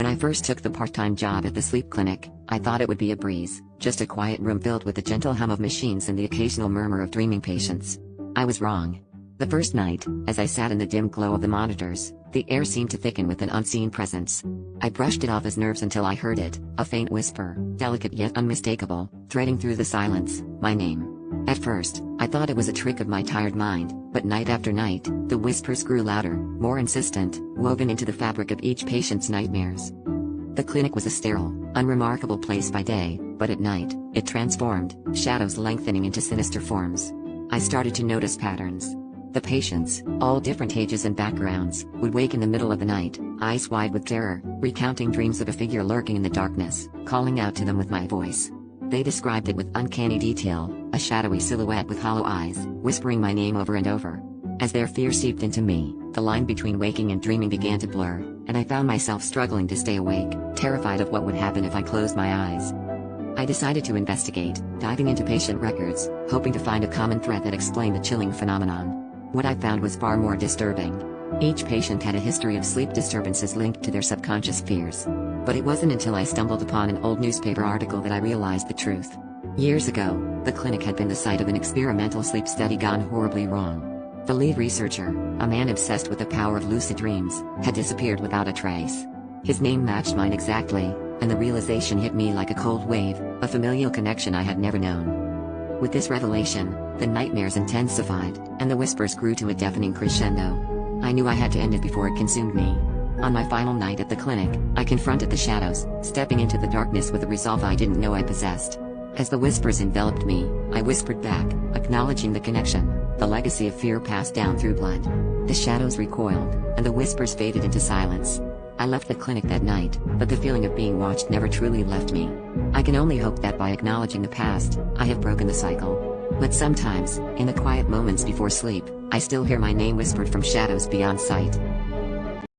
When I first took the part-time job at the sleep clinic, I thought it would be a breeze, just a quiet room filled with the gentle hum of machines and the occasional murmur of dreaming patients. I was wrong. The first night, as I sat in the dim glow of the monitors, the air seemed to thicken with an unseen presence. I brushed it off as nerves until I heard it, a faint whisper, delicate yet unmistakable, threading through the silence, my name. At first, I thought it was a trick of my tired mind, but night after night, the whispers grew louder, more insistent, woven into the fabric of each patient's nightmares. The clinic was a sterile, unremarkable place by day, but at night, it transformed, shadows lengthening into sinister forms. I started to notice patterns. The patients, all different ages and backgrounds, would wake in the middle of the night, eyes wide with terror, recounting dreams of a figure lurking in the darkness, calling out to them with my voice. They described it with uncanny detail, a shadowy silhouette with hollow eyes, whispering my name over and over. As their fear seeped into me, the line between waking and dreaming began to blur, and I found myself struggling to stay awake, terrified of what would happen if I closed my eyes. I decided to investigate, diving into patient records, hoping to find a common thread that explained the chilling phenomenon. What I found was far more disturbing. Each patient had a history of sleep disturbances linked to their subconscious fears. But it wasn't until I stumbled upon an old newspaper article that I realized the truth. Years ago, the clinic had been the site of an experimental sleep study gone horribly wrong. The lead researcher, a man obsessed with the power of lucid dreams, had disappeared without a trace. His name matched mine exactly, and the realization hit me like a cold wave, a familial connection I had never known. With this revelation, the nightmares intensified, and the whispers grew to a deafening crescendo. I knew I had to end it before it consumed me. On my final night at the clinic, I confronted the shadows, stepping into the darkness with a resolve I didn't know I possessed. As the whispers enveloped me, I whispered back, acknowledging the connection, the legacy of fear passed down through blood. The shadows recoiled, and the whispers faded into silence. I left the clinic that night, but the feeling of being watched never truly left me. I can only hope that by acknowledging the past, I have broken the cycle. But sometimes, in the quiet moments before sleep, I still hear my name whispered from shadows beyond sight.